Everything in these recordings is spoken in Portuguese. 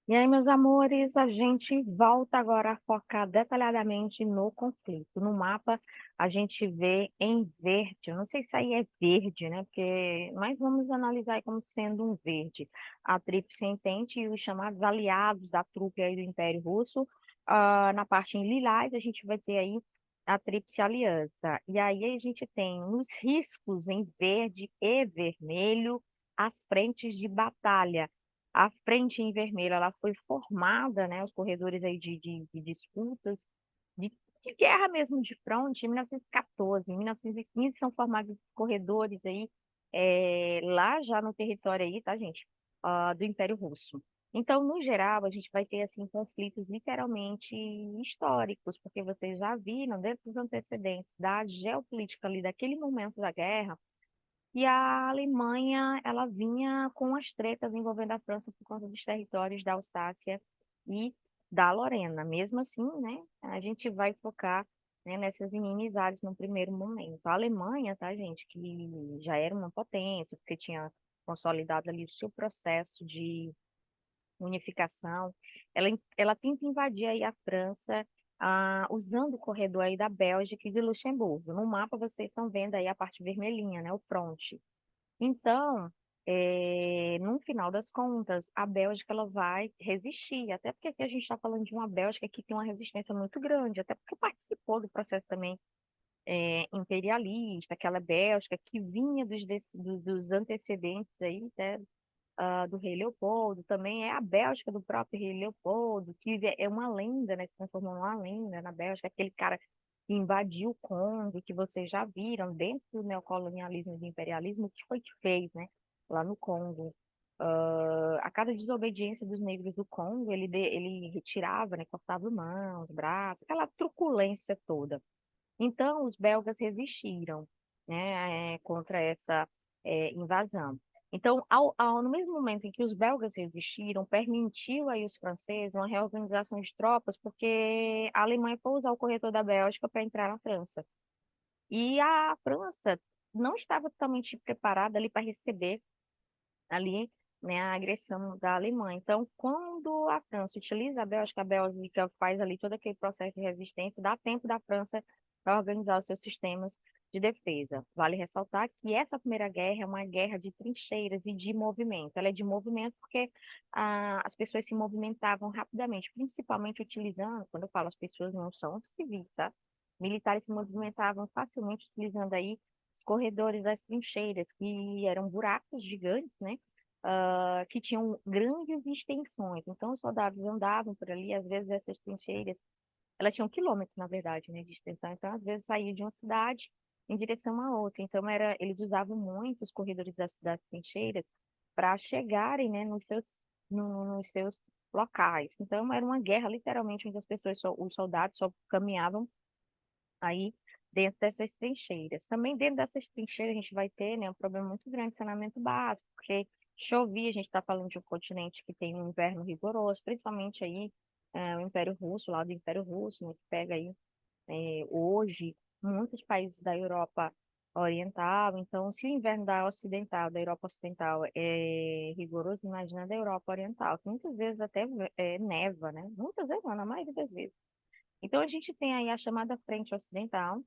E aí, meus amores, a gente volta agora a focar detalhadamente no conflito. No mapa, a gente vê em verde, eu não sei se aí é verde, né? Mas vamos analisar aí como sendo um verde. A Tríplice Entente e os chamados aliados da trupe aí do Império Russo. Na parte em lilás, a gente vai ter aí a Tríplice Aliança. E aí a gente tem os riscos em verde e vermelho, as frentes de batalha. A frente em vermelho, ela foi formada, né, os corredores aí de disputas, de, de guerra mesmo de fronte, em 1914, em 1915 são formados esses corredores aí, lá já no território aí, tá, gente, do Império Russo. Então, no geral, a gente vai ter, assim, conflitos literalmente históricos, porque vocês já viram, dentro dos antecedentes da geopolítica ali, daquele momento da guerra, e a Alemanha, ela vinha com as tretas envolvendo a França por conta dos territórios da Alsácia e da Lorena. Mesmo assim, né, a gente vai focar, né, nessas inimizades no primeiro momento. A Alemanha, tá, gente, que já era uma potência, porque tinha consolidado ali o seu processo de unificação, ela tenta invadir aí a França, usando o corredor aí da Bélgica e de Luxemburgo. No mapa vocês estão vendo aí a parte vermelhinha, né, o fronte. Então, no final das contas, a Bélgica ela vai resistir, até porque aqui a gente está falando de uma Bélgica que tem uma resistência muito grande, até porque participou do processo também imperialista, aquela Bélgica que vinha dos antecedentes aí, né, do rei Leopoldo, também é a Bélgica do próprio rei Leopoldo, que é uma lenda, né, se transformou numa lenda na Bélgica, aquele cara que invadiu o Congo, que vocês já viram dentro do neocolonialismo e do imperialismo, o que foi que fez, né, lá no Congo. A cada desobediência dos negros do Congo, ele retirava, né, cortava mãos, braços, aquela truculência toda. Então, os belgas resistiram, né, contra essa invasão. Então, no mesmo momento em que os belgas resistiram, permitiu aí os franceses uma reorganização de tropas, porque a Alemanha foi usar o corredor da Bélgica para entrar na França. E a França não estava totalmente preparada ali para receber ali, né, a agressão da Alemanha. Então, quando a França utiliza a Bélgica faz ali todo aquele processo de resistência, dá tempo da França para organizar os seus sistemas de defesa. Vale ressaltar que essa Primeira Guerra é uma guerra de trincheiras e de movimento. Ela é de movimento porque as pessoas se movimentavam rapidamente, principalmente utilizando, quando eu falo as pessoas, não são os civis, tá? Militares se movimentavam facilmente utilizando aí os corredores das trincheiras, que eram buracos gigantes, né? Que tinham grandes extensões. Então, os soldados andavam por ali, às vezes essas trincheiras, elas tinham quilômetros, na verdade, né, de extensão. Então, às vezes, saía de uma cidade em direção a outra. Então, eles usavam muito os corredores das trincheiras para chegarem, né, nos seus locais. Então, era uma guerra, literalmente, onde as pessoas, os soldados só caminhavam aí dentro dessas trincheiras. Também dentro dessas trincheiras a gente vai ter, né, um problema muito grande de saneamento básico, porque chovia, a gente está falando de um continente que tem um inverno rigoroso, principalmente aí o Império Russo, lá do Império Russo, né, que pega aí hoje muitos países da Europa Oriental. Então, se o inverno da Europa Ocidental é rigoroso, imagina da Europa Oriental, que muitas vezes até neva, né? Muitas vezes, não, na maioria das vezes. Então, a gente tem aí a chamada Frente Ocidental,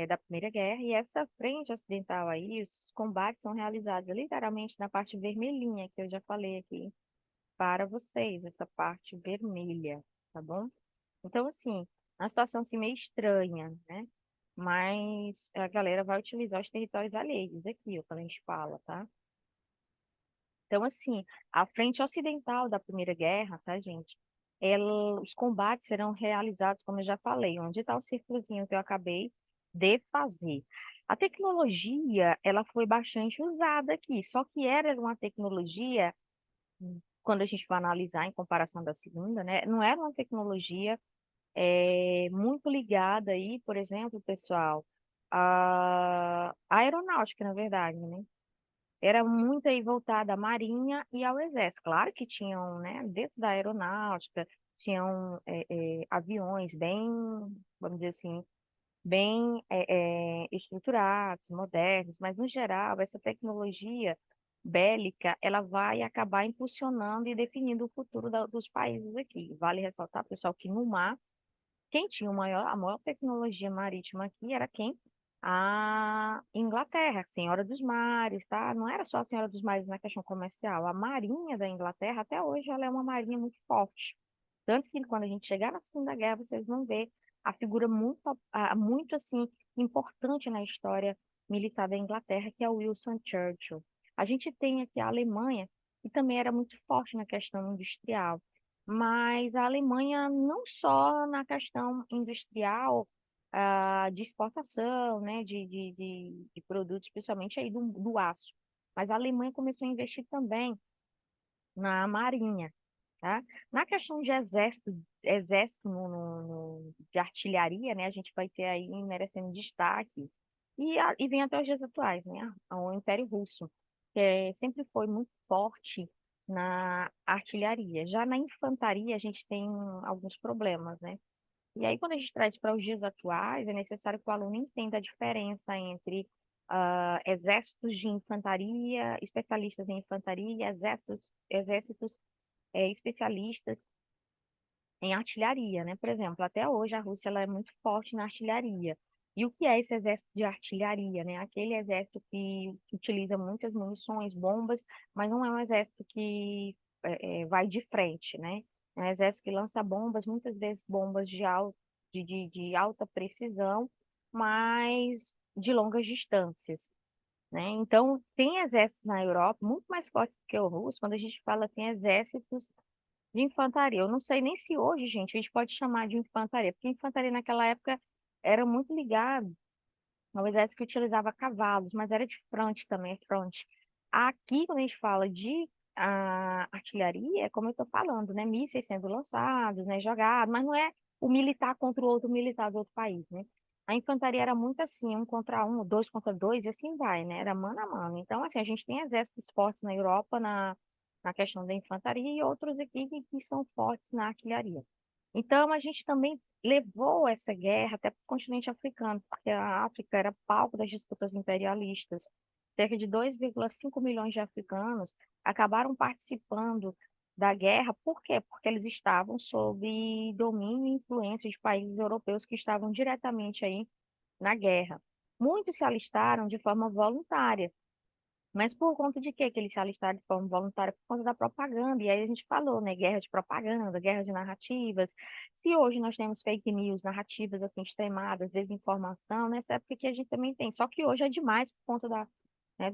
da Primeira Guerra, e essa frente ocidental aí, os combates são realizados literalmente na parte vermelhinha, que eu já falei aqui para vocês, essa parte vermelha, tá bom? Então, assim, uma situação assim meio estranha, né? Mas a galera vai utilizar os territórios alheios aqui, ó, quando a gente fala, tá? Então, assim, a frente ocidental da Primeira Guerra, tá, gente? Os combates serão realizados, como eu já falei, onde está o círculozinho que eu acabei de fazer. A tecnologia, ela foi bastante usada aqui, só que era uma tecnologia, quando a gente vai analisar em comparação da segunda, né? Não era uma tecnologia muito ligada aí, por exemplo, pessoal, à aeronáutica, na verdade, né? Era muito aí voltada à Marinha e ao Exército. Claro que tinham, né, dentro da aeronáutica, tinham aviões bem, vamos dizer assim, bem estruturados, modernos, mas no geral, essa tecnologia bélica, ela vai acabar impulsionando e definindo o futuro dos países aqui. Vale ressaltar, pessoal, que no mar, quem tinha a maior tecnologia marítima aqui era quem? A Inglaterra, Senhora dos Mares, tá? Não era só a Senhora dos Mares na questão comercial. A Marinha da Inglaterra, até hoje, ela é uma marinha muito forte. Tanto que quando a gente chegar na Segunda Guerra, vocês vão ver a figura muito assim, importante na história militar da Inglaterra, que é o Winston Churchill. A gente tem aqui a Alemanha, que também era muito forte na questão industrial. Mas a Alemanha, não só na questão industrial, de exportação, né, de produtos, principalmente aí do aço, mas a Alemanha começou a investir também na marinha, tá? Na questão de exército de artilharia, né, a gente vai ter aí merecendo destaque, e vem até os dias atuais, né, o Império Russo, sempre foi muito forte na artilharia. Já na infantaria, a gente tem alguns problemas, né? E aí, quando a gente traz para os dias atuais, é necessário que o aluno entenda a diferença entre exércitos de infantaria, especialistas em infantaria, e exércitos especialistas em artilharia, né? Por exemplo, até hoje a Rússia ela é muito forte na artilharia. E o que é esse exército de artilharia, né? Aquele exército que utiliza muitas munições, bombas, mas não é um exército que vai de frente, né? É um exército que lança bombas, muitas vezes bombas de alta precisão, mas de longas distâncias, né? Então, tem exércitos na Europa muito mais fortes que o russo. Quando a gente fala tem exércitos de infantaria. Eu não sei nem se hoje, gente, a gente pode chamar de infantaria, porque infantaria naquela época era muito ligado ao exército que utilizava cavalos, mas era de fronte também, fronte. Aqui, quando a gente fala de artilharia, é como eu estou falando, né? Mísseis sendo lançados, né? Jogados, mas não é o militar contra o outro militar do outro país, né? A infantaria era muito assim, um contra um, dois contra dois, e assim vai, né? Era mano a mano. Então, assim, a gente tem exércitos fortes na Europa na questão da infantaria e outros aqui que são fortes na artilharia. Então, a gente também levou essa guerra até para o continente africano, porque a África era palco das disputas imperialistas. Cerca de 2,5 milhões de africanos acabaram participando da guerra. Por quê? Porque eles estavam sob domínio e influência de países europeus que estavam diretamente aí na guerra. Muitos se alistaram de forma voluntária, mas por conta de quê que eles se alistaram de forma voluntária? Por conta da propaganda. E aí a gente falou, né? Guerra de propaganda, guerra de narrativas. Se hoje nós temos fake news, narrativas assim extremadas, desinformação, nessa época que a gente também tem. Só que hoje é demais por conta do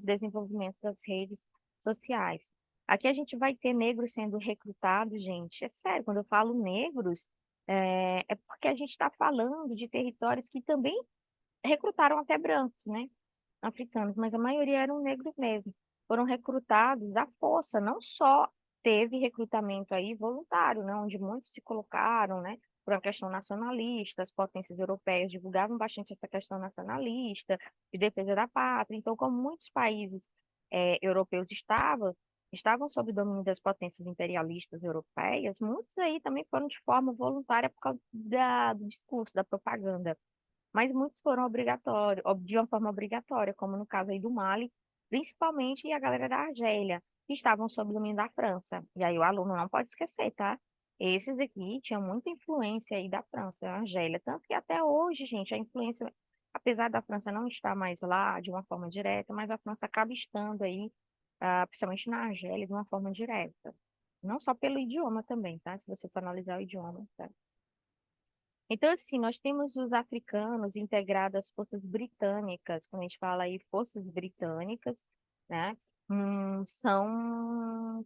desenvolvimento das redes sociais. Aqui a gente vai ter negros sendo recrutados, gente. É sério, quando eu falo negros, é porque a gente está falando de territórios que também recrutaram até brancos, né? Africanos, mas a maioria eram negros mesmo. Foram recrutados à força, não só teve recrutamento aí voluntário, né, onde muitos se colocaram, né, por uma questão nacionalista, as potências europeias divulgavam bastante essa questão nacionalista, de defesa da pátria. Então, como muitos países europeus estavam sob o domínio das potências imperialistas europeias, muitos aí também foram de forma voluntária por causa do discurso, da propaganda, mas muitos foram obrigatórios, de uma forma obrigatória, como no caso aí do Mali, principalmente a galera da Argélia, que estavam sob o domínio da França. E aí o aluno não pode esquecer, tá? Esses aqui tinham muita influência aí da França, a Argélia, tanto que até hoje, gente, a influência, apesar da França não estar mais lá de uma forma direta, mas a França acaba estando aí, principalmente na Argélia, de uma forma direta. Não só pelo idioma também, tá? Se você for analisar o idioma, tá? Então, assim, nós temos os africanos integrados às forças britânicas. Quando a gente fala aí forças britânicas, né? São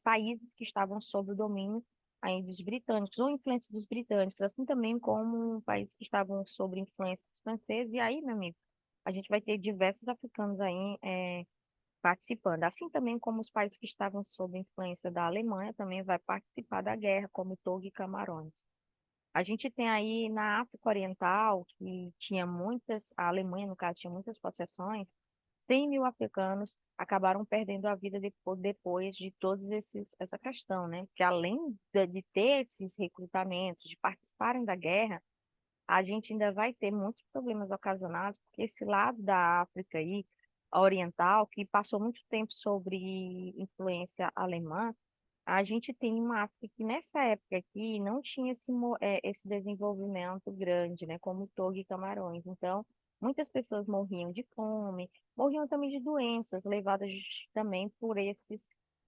países que estavam sob o domínio aí dos britânicos, ou influência dos britânicos, assim também como países que estavam sob influência dos franceses. E aí, meu amigo, a gente vai ter diversos africanos aí participando. Assim também como os países que estavam sob influência da Alemanha também vai participar da guerra, como Togo e Camarões. A gente tem aí na África Oriental, que tinha a Alemanha, no caso, tinha muitas possessões, 100 mil africanos acabaram perdendo a vida depois de essa questão, né? Que além de ter esses recrutamentos, de participarem da guerra, a gente ainda vai ter muitos problemas ocasionados, porque esse lado da África aí, oriental, que passou muito tempo sobre influência alemã, a gente tem uma África que nessa época aqui não tinha esse desenvolvimento grande, né, como Togo e Camarões. Então, muitas pessoas morriam de fome, morriam também de doenças levadas também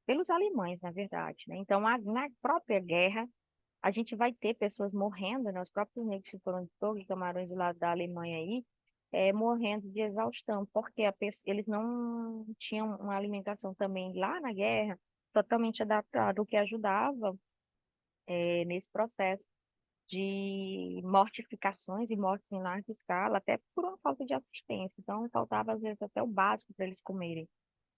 pelos alemães, na verdade, né? Então, na própria guerra, a gente vai ter pessoas morrendo, né? Os próprios negros que foram de Togo e Camarões do lado da Alemanha aí, morrendo de exaustão, porque eles não tinham uma alimentação também lá na guerra totalmente adaptada, o que ajudava nesse processo de mortificações e mortes em larga escala, até por uma falta de assistência. Então, faltava às vezes até o básico para eles comerem.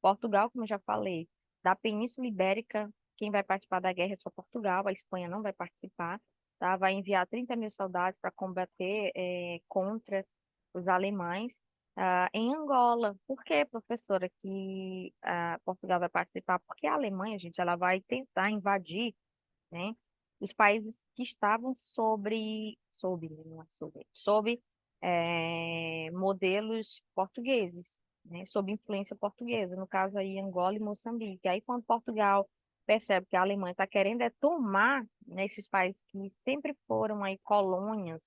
Portugal, como eu já falei, da Península Ibérica, quem vai participar da guerra é só Portugal, a Espanha não vai participar, tá? Vai enviar 30 mil soldados para combater contra os alemães. Em Angola, por que, professora, que Portugal vai participar? Porque a Alemanha, gente, ela vai tentar invadir, né, os países que estavam não é sob modelos portugueses, né, sob influência portuguesa, no caso aí Angola e Moçambique. Aí quando Portugal percebe que a Alemanha está querendo tomar, né, esses países que sempre foram aí colônias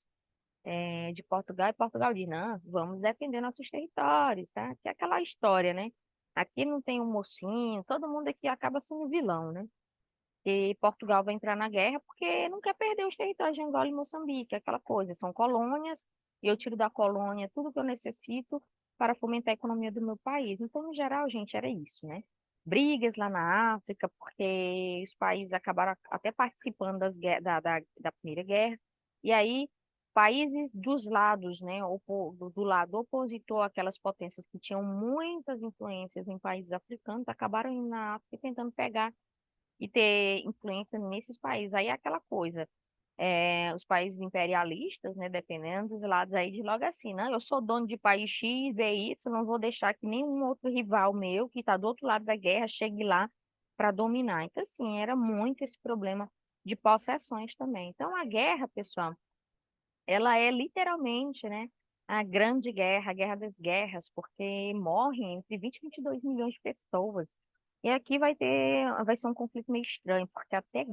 de Portugal, e Portugal diz, não, vamos defender nossos territórios, tá? Que é aquela história, né? Aqui não tem um mocinho, todo mundo aqui acaba sendo vilão, né? E Portugal vai entrar na guerra porque não quer perder os territórios de Angola e Moçambique, aquela coisa, são colônias, e eu tiro da colônia tudo que eu necessito para fomentar a economia do meu país. Então, no geral, gente, era isso, né? Brigas lá na África, porque os países acabaram até participando da Primeira Guerra, e aí países dos lados, né, do lado opositor àquelas potências que tinham muitas influências em países africanos, acabaram indo na África tentando pegar e ter influência nesses países. Aí é aquela coisa, os países imperialistas, né, dependendo dos lados aí, de logo assim, não, eu sou dono de país X, BY, não vou deixar que nenhum outro rival meu, que está do outro lado da guerra, chegue lá para dominar. Então, assim, era muito esse problema de possessões também. Então, a guerra, pessoal, ela é literalmente, né, a grande guerra, a guerra das guerras, porque morrem entre 20 e 22 milhões de pessoas. E aqui vai ser um conflito meio estranho, porque até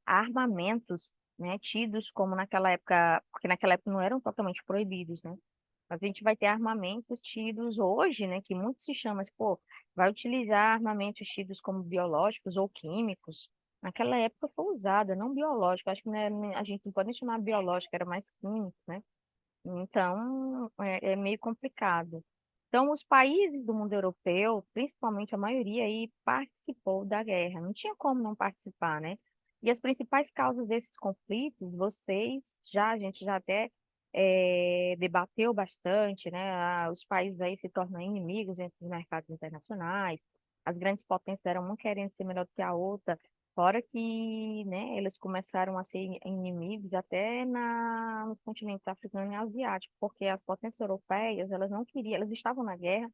armamentos, né, tidos como naquela época, porque naquela época não eram totalmente proibidos, né? Mas a gente vai ter armamentos tidos hoje, né, que muito se chama, assim, pô, vai utilizar armamentos tidos como biológicos ou químicos. Naquela época foi usada, não biológico, acho que a gente não pode nem chamar biológico, era mais químico, né? Então, é meio complicado. Então, os países do mundo europeu, principalmente a maioria aí, participou da guerra. Não tinha como não participar, né? E as principais causas desses conflitos, a gente já até debateu bastante, né? Os países aí se tornam inimigos entre os mercados internacionais. As grandes potências eram uma querendo ser melhor do que a outra. Fora que, né, eles começaram a ser inimigos até nos continentes africano e asiático, porque as potências europeias, elas não queriam, elas estavam na guerra,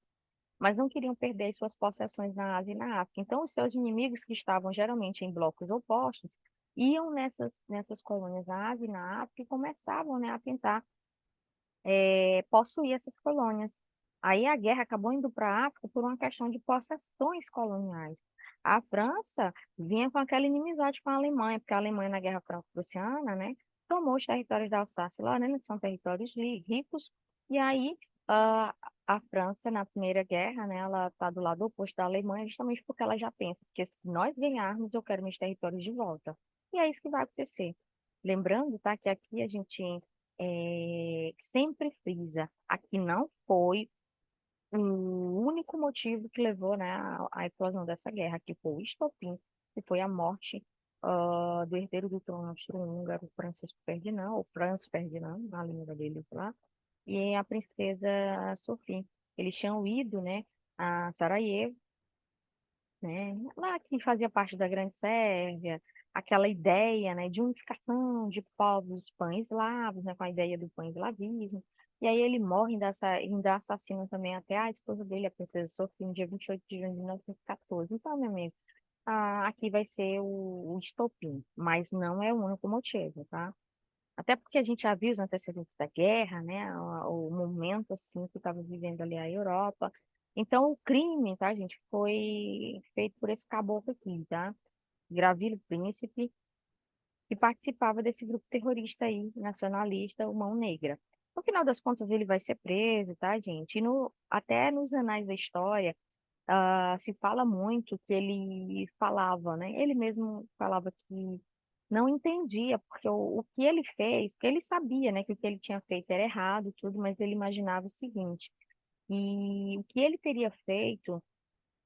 mas não queriam perder suas possessões na Ásia e na África. Então, os seus inimigos, que estavam geralmente em blocos opostos, iam nessas colônias na Ásia e na África e começavam, né, a tentar possuir essas colônias. Aí a guerra acabou indo para a África por uma questão de possessões coloniais. A França vinha com aquela inimizade com a Alemanha, porque a Alemanha na Guerra Franco-Prussiana, né, tomou os territórios da Alsácia e Lorena, que são territórios ricos, e aí ah, a França, na Primeira Guerra, né, ela está do lado oposto da Alemanha, justamente porque ela já pensa que se nós ganharmos, eu quero meus territórios de volta. E é isso que vai acontecer. Lembrando, tá, que aqui a gente sempre frisa, aqui não foi o único motivo que levou, né, à explosão dessa guerra, que foi o estopim, que foi a morte do herdeiro do trono austro-húngaro, Francisco Ferdinand, ou Franz Ferdinand, na língua deles lá, e a princesa Sofia. Eles tinham ido, né, a Sarajevo, né? Lá que fazia parte da Grande Sérvia, aquela ideia, né, de unificação de povos pan-eslavos, né, com a ideia do pan-eslavismo. E aí ele morre, ainda assassina também até a esposa dele, a princesa Sofia, no dia 28 de junho de 1914. Então, meu amigo, aqui vai ser o estopim, mas não é o único motivo, tá? Até porque a gente já viu os antecedentes da guerra, né, o momento, assim, que estava vivendo ali a Europa, Então, o crime, tá, gente, foi feito por esse caboclo aqui, tá? Gravilo Príncipe, que participava desse grupo terrorista aí, nacionalista, o Mão Negra. No final das contas, ele vai ser preso, tá, gente? E até nos anais da história, se fala muito que ele falava, né? Ele mesmo falava que não entendia, porque o que ele fez, porque ele sabia, né, que o que ele tinha feito era errado, e tudo, mas ele imaginava o seguinte, e o que ele teria feito,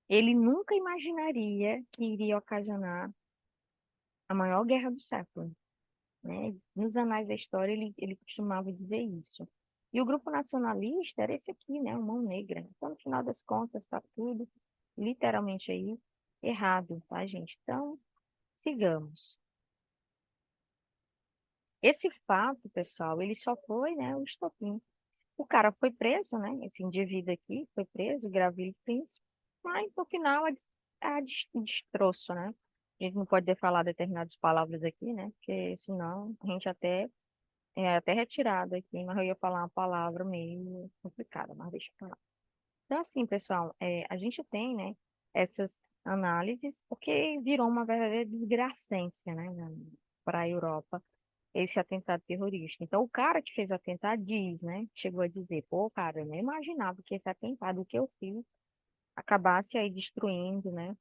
ele nunca imaginaria que iria ocasionar a maior guerra do século, né? Nos anais da história, ele costumava dizer isso. E o grupo nacionalista era esse aqui, né? O Mão Negra. Então, no final das contas, está tudo literalmente aí errado, tá, gente? Então, sigamos. Esse fato, pessoal, ele só foi, né, o estopim. O cara foi preso, né? Esse indivíduo aqui foi preso, o Gravilo Príncipe, mas no final destroço, né? A gente não pode falar determinadas palavras aqui, né? Porque senão a gente até retirado aqui, mas eu ia falar uma palavra meio complicada, mas deixa eu falar. Então, assim, pessoal, a gente tem, né, essas análises, porque virou uma verdadeira desgracência, né, para a Europa, esse atentado terrorista. Então, o cara que fez o atentado diz, né, chegou a dizer, pô, cara, eu nem imaginava que esse atentado que eu fiz acabasse aí destruindo, né,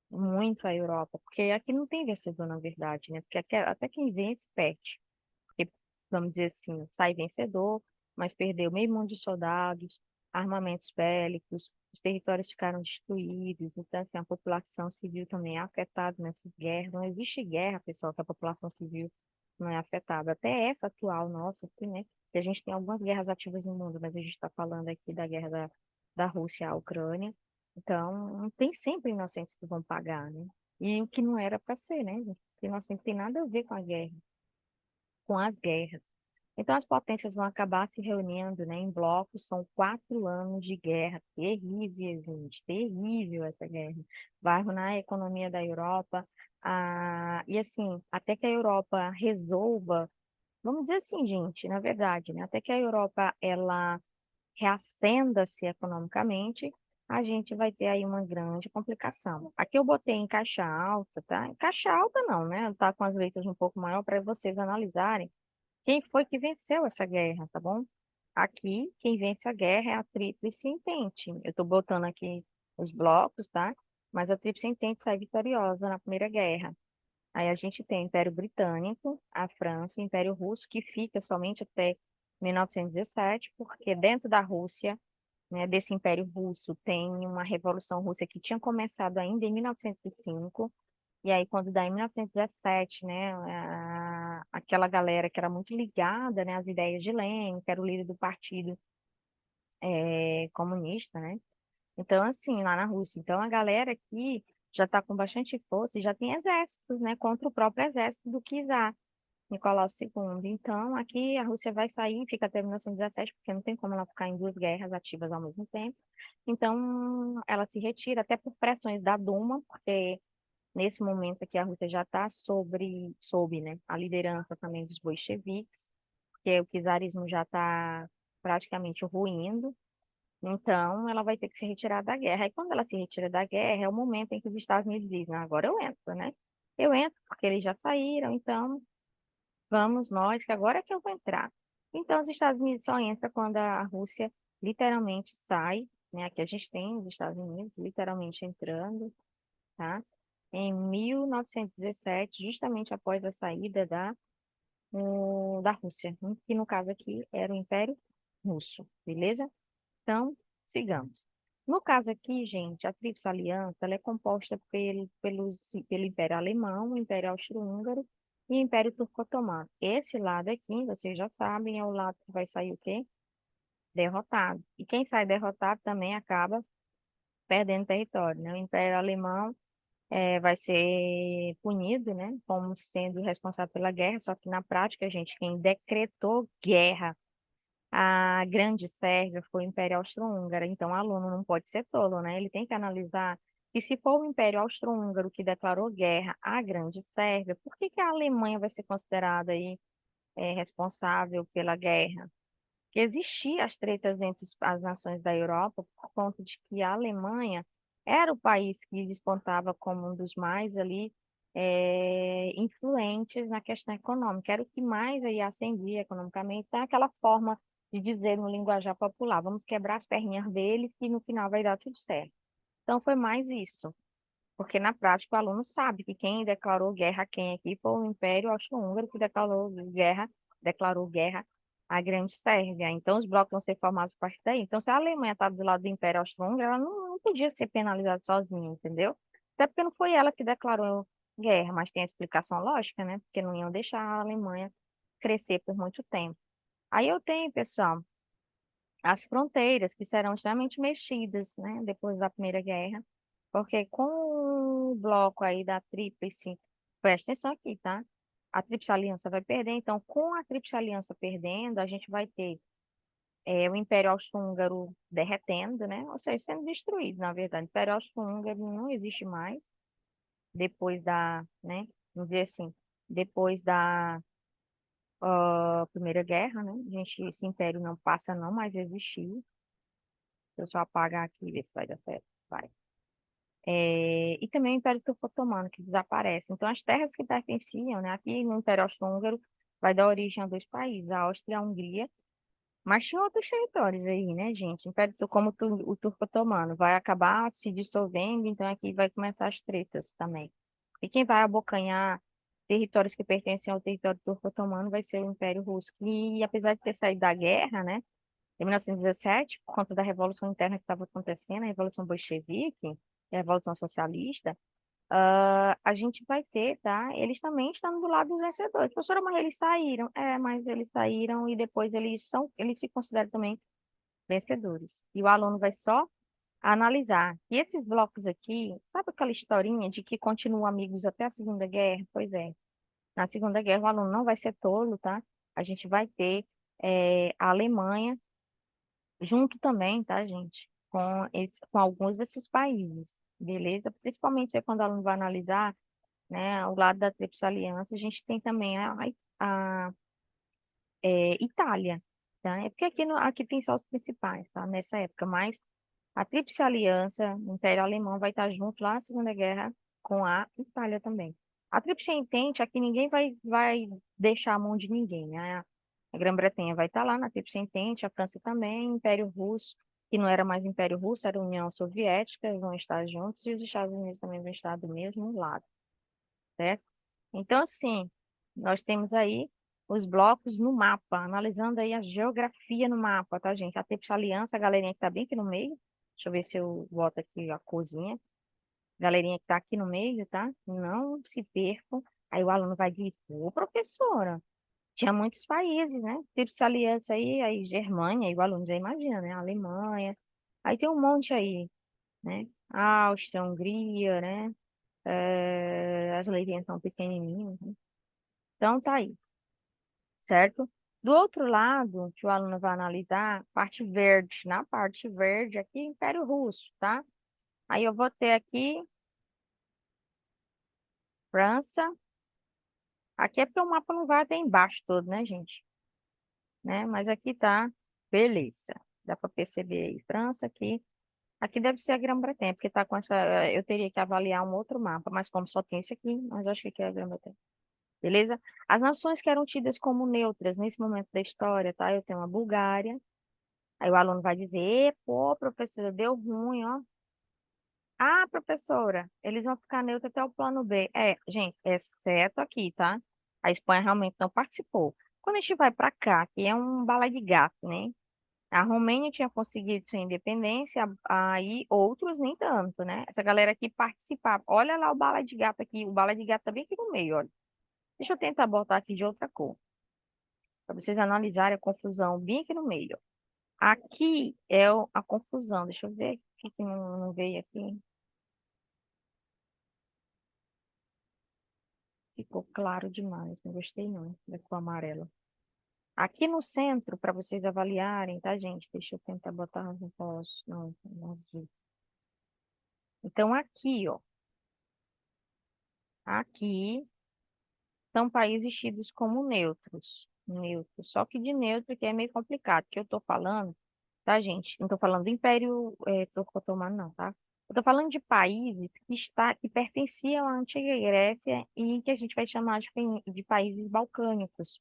muito a Europa, porque aqui não tem vencedor, na verdade, né, porque até quem vence perde. Porque, vamos dizer assim, sai vencedor, mas perdeu meio mundo de soldados, armamentos bélicos, os territórios ficaram destruídos, então assim, a população civil também é afetada nessas guerras. Não existe guerra, pessoal, que a população civil não é afetada. Até essa atual nossa, aqui, né? Que a gente tem algumas guerras ativas no mundo, mas a gente está falando aqui da guerra da Rússia à Ucrânia. Então, tem sempre inocentes que vão pagar, né? E o que não era para ser, né, gente? Porque inocente tem nada a ver com a guerra, com as guerras. Então, as potências vão acabar se reunindo, né, em blocos. São 4 anos de guerra terrível, gente, terrível essa guerra. Vai arruinar a economia da Europa. E assim, até que a Europa resolva, vamos dizer assim, gente, na verdade, né, até que a Europa ela reacenda-se economicamente, a gente vai ter aí uma grande complicação. Aqui eu botei em caixa alta, tá? Em caixa alta não, né? Tá com as letras um pouco maior para vocês analisarem quem foi que venceu essa guerra, tá bom? Aqui, quem vence a guerra é a Tríplice Entente. Eu estou botando aqui os blocos, tá? Mas a Tríplice Entente sai vitoriosa na Primeira Guerra. Aí a gente tem o Império Britânico, a França, o Império Russo, que fica somente até 1917, porque dentro da Rússia, né, desse Império Russo, tem uma Revolução Russa que tinha começado ainda em 1905, e aí, quando dá em 1917, né, aquela galera que era muito ligada, né, às ideias de Lenin, que era o líder do partido comunista, né? Então, assim, lá na Rússia. Então, a galera aqui já está com bastante força e já tem exércitos, né, contra o próprio exército do czar Nicolau II. Então, aqui a Rússia vai sair, fica até 1917, porque não tem como ela ficar em duas guerras ativas ao mesmo tempo. Então, ela se retira, até por pressões da Duma, porque nesse momento aqui, a Rússia já está sob, né, a liderança também dos bolcheviques, que o czarismo já está praticamente ruindo. Então, ela vai ter que se retirar da guerra. E quando ela se retira da guerra, é o momento em que os Estados Unidos dizem, "Ah, agora eu entro, né? Eu entro porque eles já saíram, então vamos nós, que agora é que eu vou entrar." Então, os Estados Unidos só entra quando a Rússia literalmente sai, né? Aqui a gente tem os Estados Unidos literalmente entrando, tá? Em 1917, justamente após a saída da Rússia, que no caso aqui era o Império Russo, beleza? Então, sigamos. No caso aqui, gente, a Tríplice Aliança ela é composta pelo Império Alemão, o Império Austro-Húngaro e o Império Turco-Otomano. Esse lado aqui, vocês já sabem, é o lado que vai sair o quê? Derrotado. E quem sai derrotado também acaba perdendo território, né? O Império Alemão vai ser punido, né, como sendo responsável pela guerra, só que na prática, gente, quem decretou guerra à Grande Sérvia foi o Império Austro-Húngaro. Então, o aluno não pode ser tolo, né? Ele tem que analisar que se for o Império Austro-Húngaro que declarou guerra à Grande Sérvia, por que que a Alemanha vai ser considerada aí responsável pela guerra? que existia as tretas entre as nações da Europa por conta de que a Alemanha era o país que despontava como um dos mais ali influentes na questão econômica, era o que mais aí ascendia economicamente, então aquela forma de dizer no linguajar popular, vamos quebrar as perninhas deles e no final vai dar tudo certo. Então foi mais isso, porque na prática o aluno sabe que quem declarou guerra a quem aqui foi o Império Austro-Húngaro que declarou guerra à Grande Sérvia. Então os blocos vão ser formados a partir daí. Então se a Alemanha estava do lado do Império Austro-Húngaro, ela não podia ser penalizada sozinha, entendeu? Até porque não foi ela que declarou guerra, mas tem a explicação lógica, né? Porque não iam deixar a Alemanha crescer por muito tempo. Aí eu tenho, pessoal, as fronteiras que serão extremamente mexidas, né, depois da Primeira Guerra, porque com o bloco aí da Tríplice, presta atenção aqui, tá? A Tríplice Aliança vai perder, então com a Tríplice Aliança perdendo, a gente vai ter o Império Austro-Húngaro derretendo, né? Ou seja, sendo destruído, na verdade. O Império Austro-Húngaro não existe mais depois da, né? Vamos dizer assim, depois da Primeira Guerra, né? Esse império não passa não mais a existir. Eu só apagar aqui e ver se vai dar certo. Vai. E também o Império Turco-Otomano, que desaparece. Então, as terras que pertenciam, né, aqui no Império Austro-Húngaro, vai dar origem a dois países, a Áustria e a Hungria. Mas tinha outros territórios aí, né, gente? O Turco-Otomano vai acabar se dissolvendo, então aqui vai começar as tretas também. E quem vai abocanhar territórios que pertencem ao território turco-otomano vai ser o Império Russo, que apesar de ter saído da guerra, né, em 1917, por conta da revolução interna que estava acontecendo, a Revolução Bolchevique, e a Revolução Socialista, a gente vai ter, tá? Eles também estão do lado dos vencedores. Professora, mas eles saíram. Mas eles saíram e depois eles se consideram também vencedores. E o aluno vai só analisar. E esses blocos aqui, sabe aquela historinha de que continuam amigos até a Segunda Guerra? Pois é. Na Segunda Guerra, o aluno não vai ser tolo, tá? A gente vai ter a Alemanha junto também, tá, gente? Com alguns desses países, beleza? Principalmente quando o aluno vai analisar, né, ao lado da Tríplice Aliança, a gente tem também a Itália, tá? É porque aqui tem só os principais, tá? Nessa época, mas a Tríplice Aliança, o Império Alemão, vai estar junto lá na Segunda Guerra com a Itália também. A Tríplice Entente, aqui ninguém vai deixar a mão de ninguém, né? A Grã-Bretanha vai estar lá na Tríplice Entente, a França também, o Império Russo, que não era mais Império Russo, era União Soviética, vão estar juntos, e os Estados Unidos também vão estar do mesmo lado, certo? Então, assim, nós temos aí os blocos no mapa, analisando aí a geografia no mapa, tá, gente? A Tríplice Aliança, a galerinha que tá bem aqui no meio, deixa eu ver se eu boto aqui a corzinha, galerinha que tá aqui no meio, tá? Não se percam. Aí o aluno vai dizer, pô, professora, tinha muitos países, né? Tríplice Aliança aí Germânia, aí o aluno já imagina, né? Alemanha, aí tem um monte aí, né? Áustria, Hungria, né? As letrinhas são pequenininhas, né? Então, tá aí, certo? Do outro lado, que o aluno vai analisar, parte verde. Na parte verde, aqui, Império Russo, tá? Aí eu vou ter aqui França. Aqui é porque o mapa não vai até embaixo todo, né, gente? Né? Mas aqui tá, beleza. Dá para perceber aí, França aqui. Aqui deve ser a Grã-Bretanha, porque tá com essa. Eu teria que avaliar um outro mapa, mas como só tem esse aqui, mas eu acho que aqui é a Grã-Bretanha. Beleza? As nações que eram tidas como neutras nesse momento da história, tá? Eu tenho a Bulgária. Aí o aluno vai dizer, pô, professora, deu ruim, ó. Ah, professora, eles vão ficar neutros até o plano B. Gente, exceto aqui, tá? A Espanha realmente não participou. Quando a gente vai para cá, que é um bala de gato, né? A Romênia tinha conseguido sua independência, aí outros nem tanto, né? Essa galera aqui participava. Olha lá o bala de gato aqui, o bala de gato tá bem aqui no meio, olha. Deixa eu tentar botar aqui de outra cor, para vocês analisarem a confusão bem aqui no meio. Aqui é a confusão. Deixa eu ver o que que não veio aqui. Ficou claro demais. Não gostei não da cor amarela. Aqui no centro, para vocês avaliarem, tá, gente? Deixa eu tentar botar, não posso. Não, não vi. Então, aqui, ó. Aqui são países tidos como neutros. Neutro. Só que de neutro que é meio complicado, que eu tô falando, tá, gente? Não tô falando do Império Turco Otomano, não, tá? Eu tô falando de países que pertenciam à antiga Grécia e que a gente vai chamar de países balcânicos.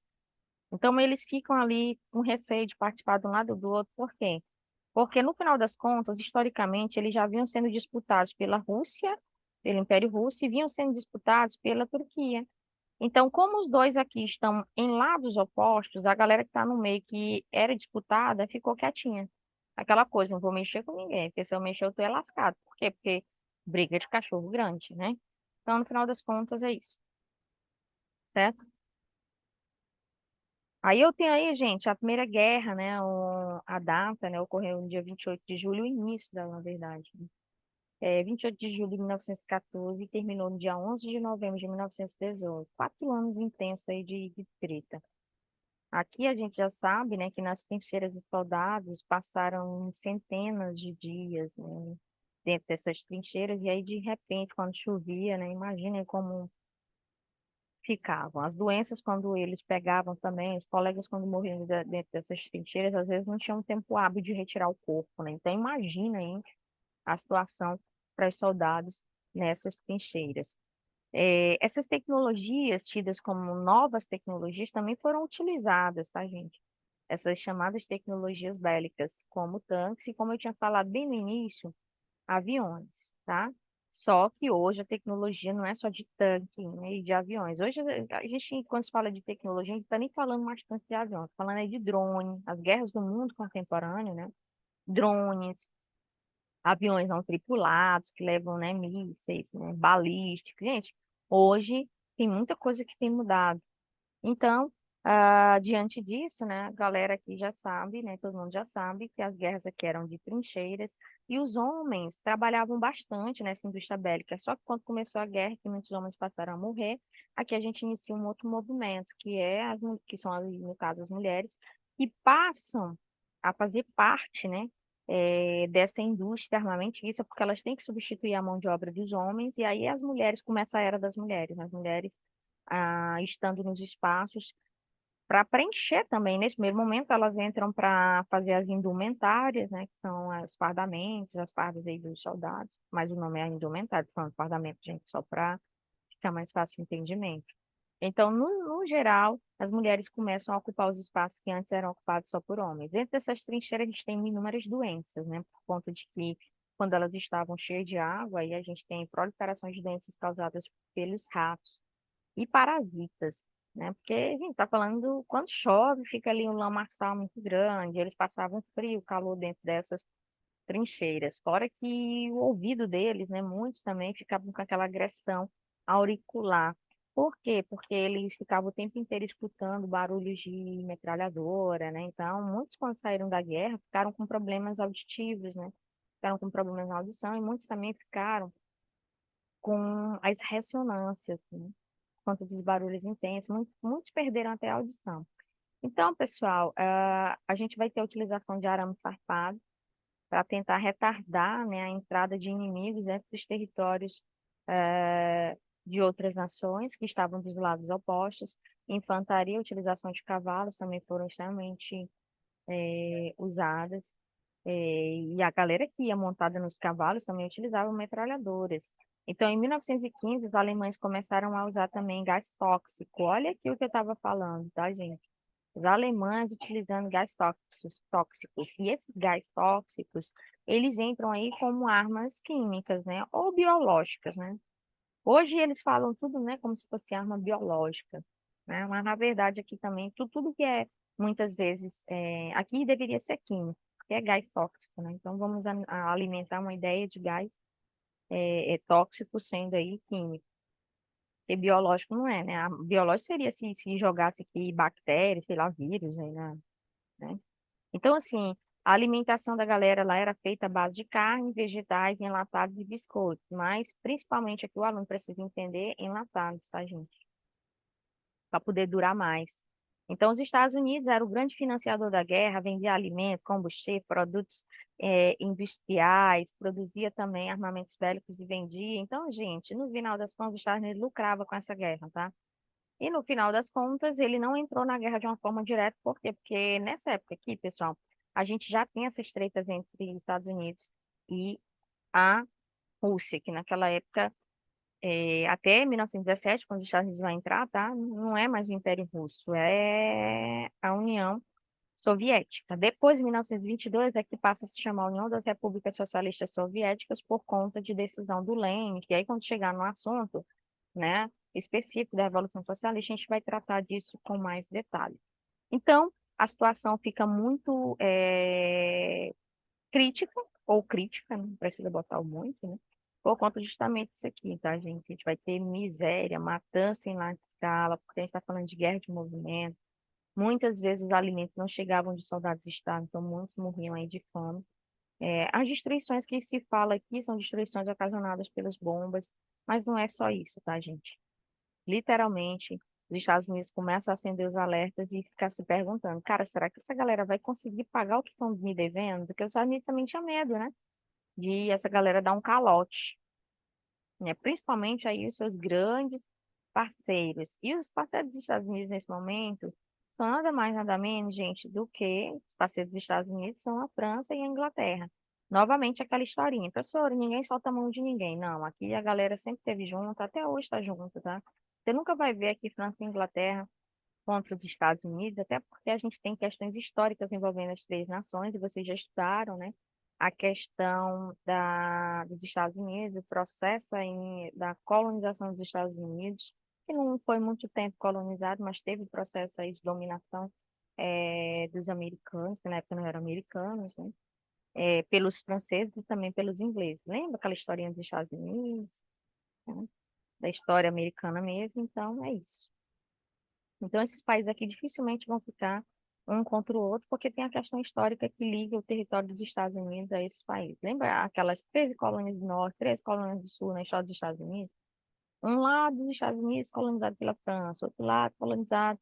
Então, eles ficam ali com receio de participar de um lado ou do outro. Por quê? Porque, no final das contas, historicamente, eles já vinham sendo disputados pela Rússia, pelo Império Russo, e vinham sendo disputados pela Turquia. Então, como os dois aqui estão em lados opostos, a galera que está no meio, que era disputada, ficou quietinha. Aquela coisa, não vou mexer com ninguém, porque se eu mexer, eu tô é lascado. Por quê? Porque briga de cachorro grande, né? Então, no final das contas, é isso, certo? Aí eu tenho aí, gente, a Primeira Guerra, né? A data, né? Ocorreu no dia 28 de julho, o início dela, na verdade. Né? 28 de julho de 1914 e terminou no dia 11 de novembro de 1918. 4 anos intensos aí de treta. Aqui a gente já sabe, né, que nas trincheiras dos soldados passaram centenas de dias, né, dentro dessas trincheiras, e aí de repente, quando chovia, né, imaginem como ficavam. As doenças, quando eles pegavam também, os colegas, quando morriam dentro dessas trincheiras, às vezes não tinham tempo hábil de retirar o corpo, né? Então, imagina aí a situação para os soldados nessas trincheiras. Essas tecnologias, tidas como novas tecnologias, também foram utilizadas, tá, gente? Essas chamadas tecnologias bélicas, como tanques, e como eu tinha falado bem no início, aviões, tá? Só que hoje a tecnologia não é só de tanque, né, e de aviões. Hoje a gente, quando se fala de tecnologia, a gente não está nem falando mais tanto de avião, tá falando aí de drone, as guerras do mundo contemporâneo, né? Drones, aviões não tripulados que levam, né, mísseis, né, balísticos. Gente, hoje tem muita coisa que tem mudado. Então, diante disso, né, a galera aqui já sabe, né, todo mundo já sabe que as guerras aqui eram de trincheiras e os homens trabalhavam bastante nessa indústria bélica. Só que quando começou a guerra, que muitos homens passaram a morrer, aqui a gente inicia um outro movimento, que que são, no caso, as mulheres, que passam a fazer parte, né, dessa indústria armamentícia, porque elas têm que substituir a mão de obra dos homens, e aí as mulheres, começa a era das mulheres, as mulheres estando nos espaços para preencher também. Nesse primeiro momento, elas entram para fazer as indumentárias, né, que são os fardamentos, as fardas aí dos soldados, mas o nome é indumentário, falando fardamento, gente, só para ficar mais fácil o entendimento. Então, no geral, as mulheres começam a ocupar os espaços que antes eram ocupados só por homens. Dentro dessas trincheiras, a gente tem inúmeras doenças, né, por conta de que quando elas estavam cheias de água, aí a gente tem proliferação de doenças causadas pelos ratos e parasitas, né? Porque a gente está falando, quando chove, fica ali um lamaçal muito grande, eles passavam frio, calor dentro dessas trincheiras. Fora que o ouvido deles, né? Muitos também ficavam com aquela agressão auricular. Por quê? Porque eles ficavam o tempo inteiro escutando barulhos de metralhadora, né? Então, muitos, quando saíram da guerra, ficaram com problemas auditivos, né? Ficaram com problemas na audição e muitos também ficaram com as ressonâncias, né? Por conta dos barulhos intensos, muitos perderam até a audição. Então, pessoal, a gente vai ter a utilização de arame farpado para tentar retardar, né, a entrada de inimigos dentro dos territórios de outras nações que estavam dos lados opostos. Infantaria, utilização de cavalos também foram extremamente usadas. E a galera que ia montada nos cavalos também utilizava metralhadoras. Então, em 1915, os alemães começaram a usar também gás tóxico. Olha aqui o que eu estava falando, tá, gente? Os alemães utilizando gás tóxicos. E esses gás tóxicos, eles entram aí como armas químicas, né? Ou biológicas, né? Hoje eles falam tudo, né, como se fosse arma biológica, né? Mas na verdade aqui também tudo que é muitas vezes aqui deveria ser químico, porque é gás tóxico, né? Então vamos a alimentar uma ideia de gás tóxico sendo aí químico, porque biológico não é, né? Biológico seria se jogasse aqui bactérias, sei lá, vírus aí, né? Então assim, a alimentação da galera lá era feita à base de carne, vegetais, enlatados e biscoitos, mas principalmente aqui o aluno precisa entender enlatados, tá, gente? Para poder durar mais. Então, os Estados Unidos era o grande financiador da guerra, vendia alimentos, combustível, produtos industriais, produzia também armamentos bélicos e vendia. Então, gente, no final das contas, os Estados Unidos lucrava com essa guerra, tá? E no final das contas, ele não entrou na guerra de uma forma direta, por quê? Porque nessa época aqui, pessoal, a gente já tem essas tretas entre Estados Unidos e a Rússia, que naquela época, até 1917, quando os Estados Unidos vai entrar, tá? Não é mais o Império Russo, é a União Soviética. Depois de 1922 é que passa a se chamar União das Repúblicas Socialistas Soviéticas por conta de decisão do Lenin, que aí quando chegar no assunto, né, específico da Revolução Socialista, a gente vai tratar disso com mais detalhe. Então, a situação fica muito crítica, ou crítica, não precisa botar o muito, né? Por conta justamente disso aqui, tá, gente? A gente vai ter miséria, matança em larga escala, porque a gente está falando de guerra de movimento. Muitas vezes os alimentos não chegavam de soldados de Estado, então muitos morriam aí de fome. As destruições que se fala aqui são destruições ocasionadas pelas bombas, mas não é só isso, tá, gente? Literalmente, os Estados Unidos começam a acender os alertas e ficar se perguntando, cara, será que essa galera vai conseguir pagar o que estão me devendo? Porque os Estados Unidos também tinha medo, né? De essa galera dar um calote, né? Principalmente aí os seus grandes parceiros. E os parceiros dos Estados Unidos nesse momento são nada mais, nada menos, gente, do que os parceiros dos Estados Unidos são a França e a Inglaterra. Novamente aquela historinha, professor, ninguém solta a mão de ninguém. Não, aqui a galera sempre esteve junto, até hoje está junto, tá? Você nunca vai ver aqui França e Inglaterra contra os Estados Unidos, até porque a gente tem questões históricas envolvendo as três nações, e vocês já estudaram, né? A questão dos Estados Unidos, o processo aí da colonização dos Estados Unidos, que não foi muito tempo colonizado, mas teve o processo aí de dominação dos americanos, que na época não eram americanos, né? Pelos franceses e também pelos ingleses. Lembra aquela historinha dos Estados Unidos, né? Da história americana mesmo? Então, é isso. Então, esses países aqui dificilmente vão ficar um contra o outro, porque tem a questão histórica que liga o território dos Estados Unidos a esses países. Lembra aquelas 13 colônias do Norte, 13 colônias do Sul na história dos Estados Unidos? Um lado dos Estados Unidos colonizado pela França, outro lado colonizado,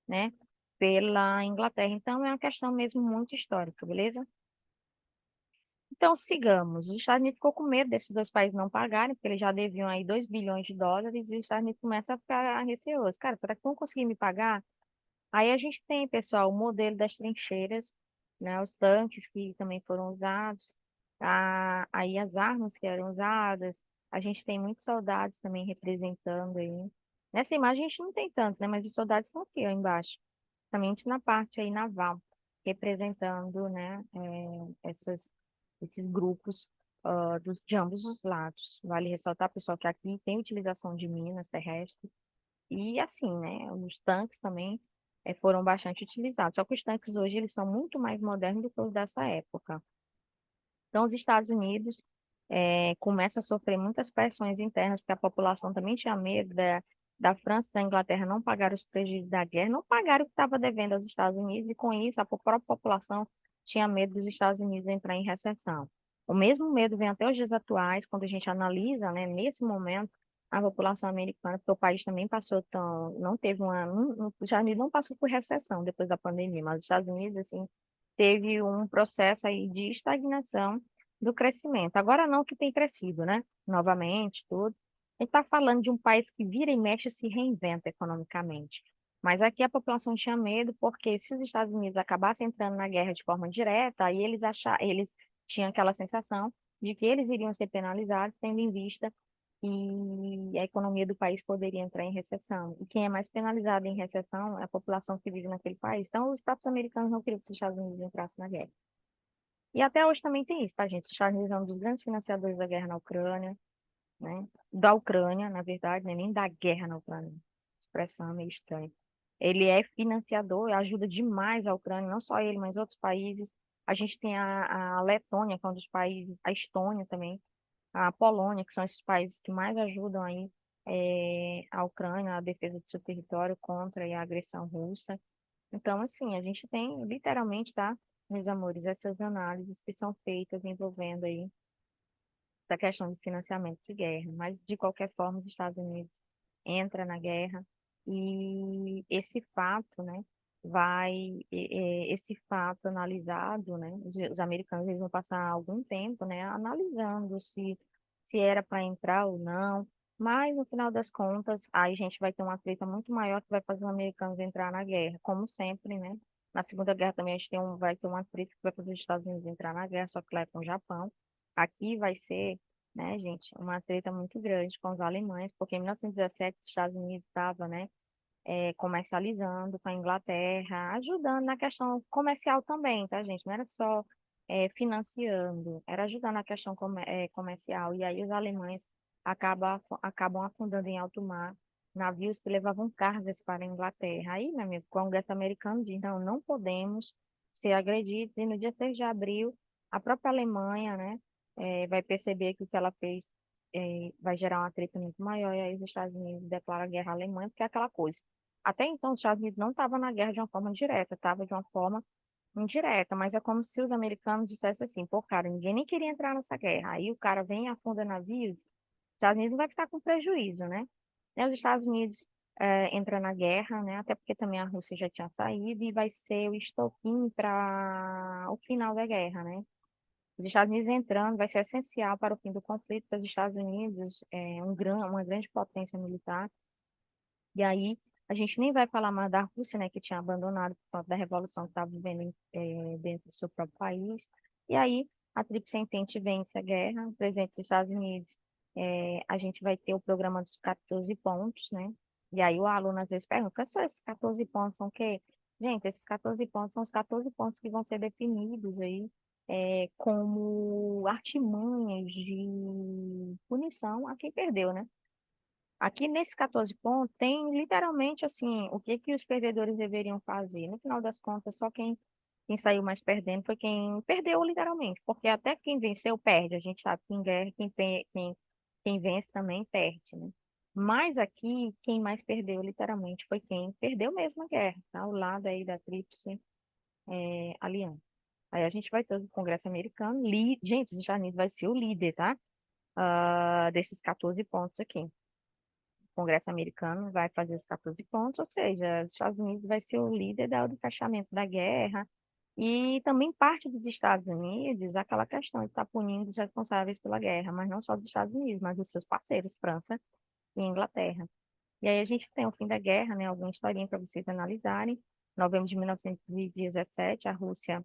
né, pela Inglaterra. Então, é uma questão mesmo muito histórica, beleza? Então, sigamos. Os Estados Unidos ficou com medo desses dois países não pagarem, porque eles já deviam aí 2 bilhões de dólares, e os Estados Unidos começam a ficar receosos. Cara, será que vão conseguir me pagar? Aí a gente tem, pessoal, o modelo das trincheiras, né, os tanques que também foram usados, aí as armas que eram usadas, a gente tem muitos soldados também representando aí. Nessa imagem a gente não tem tanto, né, mas os soldados estão aqui, ó, embaixo, somente na parte aí naval, representando, né, esses grupos de ambos os lados. Vale ressaltar, pessoal, que aqui tem utilização de minas terrestres, e assim, né, os tanques também foram bastante utilizados. Só que os tanques hoje eles são muito mais modernos do que os dessa época. Então, os Estados Unidos começam a sofrer muitas pressões internas, porque a população também tinha medo da França e da Inglaterra não pagar os prejuízos da guerra, não pagaram o que estava devendo aos Estados Unidos, e com isso a própria população tinha medo dos Estados Unidos entrar em recessão. O mesmo medo vem até os dias atuais, quando a gente analisa, né, nesse momento, a população americana, porque o país também passou não teve os Estados Unidos não passou por recessão depois da pandemia, mas os Estados Unidos, assim, teve um processo aí de estagnação do crescimento. Agora não que tem crescido, né? Novamente, tudo. A gente está falando de um país que vira e mexe e se reinventa economicamente. Mas aqui a população tinha medo, porque se os Estados Unidos acabassem entrando na guerra de forma direta, aí eles tinham aquela sensação de que eles iriam ser penalizados, tendo em vista que a economia do país poderia entrar em recessão. E quem é mais penalizado em recessão é a população que vive naquele país. Então, os próprios americanos não queriam que os Estados Unidos entrassem na guerra. E até hoje também tem isso, tá, gente? Os Estados Unidos é um dos grandes financiadores da guerra na Ucrânia, né? Da Ucrânia, na verdade, né? Nem da guerra na Ucrânia. A expressão é meio estranha. Ele é financiador, ajuda demais a Ucrânia, não só ele, mas outros países. A gente tem a Letônia, que é um dos países, a Estônia também, a Polônia, que são esses países que mais ajudam aí a Ucrânia, a defesa do seu território contra aí, a agressão russa. Então, assim, a gente tem literalmente, tá, meus amores, essas análises que são feitas envolvendo aí essa questão de financiamento de guerra. Mas, de qualquer forma, os Estados Unidos entra na guerra e esse fato, né, esse fato analisado, né, os americanos eles vão passar algum tempo, né, analisando se era para entrar ou não, Mas, no final das contas, aí a gente vai ter uma treta muito maior que vai fazer os americanos entrar na guerra, como sempre, né? Na Segunda Guerra também a gente vai ter uma treta que vai fazer os Estados Unidos entrar na guerra, só que lá é com o Japão. Aqui vai ser, né, gente, uma treta muito grande com os alemães, porque em 1917 os Estados Unidos estava, né, comercializando com a Inglaterra, ajudando na questão comercial também, tá, gente? Não era só financiando, era ajudando na questão comercial. E aí os alemães acabam afundando em alto mar navios que levavam cargas para a Inglaterra. Aí, meu amigo, o Congresso americano diz, não, não podemos ser agredidos. E no dia 6 de abril, a própria Alemanha, né, vai perceber que o que ela fez vai gerar uma treta muito maior, e aí os Estados Unidos declaram guerra à Alemanha, porque é aquela coisa. Até então, os Estados Unidos não estavam na guerra de uma forma direta, estava de uma forma indireta, mas é como se os americanos dissessem assim, pô, cara, ninguém nem queria entrar nessa guerra. Aí o cara vem e afunda navios, os Estados Unidos vai ficar com prejuízo, né? Os Estados Unidos entra na guerra, né? Até porque também a Rússia já tinha saído e vai ser o estopim para o final da guerra, né? Os Estados Unidos entrando vai ser essencial para o fim do conflito, porque os Estados Unidos é uma grande potência militar. E aí a gente nem vai falar mais da Rússia, né, que tinha abandonado por conta da revolução que estava vivendo dentro do seu próprio país. E aí a Tríplice Entente vence a guerra, o presidente dos Estados Unidos, a gente vai ter o programa dos 14 pontos, né? E aí o aluno às vezes pergunta, quais são esses 14 pontos? São o quê? Gente, esses 14 pontos são os 14 pontos que vão ser definidos aí como artimanhas de punição a quem perdeu, né? Aqui nesses 14 pontos tem literalmente assim o que que os perdedores deveriam fazer. No final das contas, só quem saiu mais perdendo foi quem perdeu literalmente, porque até quem venceu perde. A gente sabe que em guerra quem vence também perde, né? Mas aqui quem mais perdeu literalmente foi quem perdeu mesmo a guerra, tá? O lado aí da Tríplice Aliança. Aí a gente vai ter o Congresso americano, gente, os Estados Unidos vai ser o líder, tá? Desses 14 pontos aqui. Congresso americano vai fazer os 14 pontos, ou seja, os Estados Unidos vai ser o líder do fechamento da guerra, e também parte dos Estados Unidos, aquela questão de estar punindo os responsáveis pela guerra, mas não só dos Estados Unidos, mas dos seus parceiros, França e Inglaterra. E aí a gente tem o fim da guerra, né, alguma historinha para vocês analisarem. Novembro de 1917, a Rússia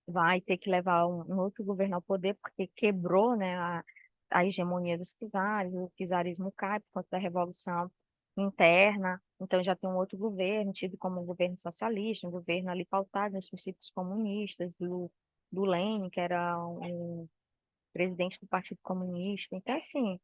vai ter que levar um outro governo ao poder, porque quebrou, né, a hegemonia dos czares, o czarismo cai por conta da revolução interna, então já tem um outro governo, tido como um governo socialista, um governo ali pautado nos princípios comunistas, do Lenin, que era um presidente do Partido Comunista. Então, assim,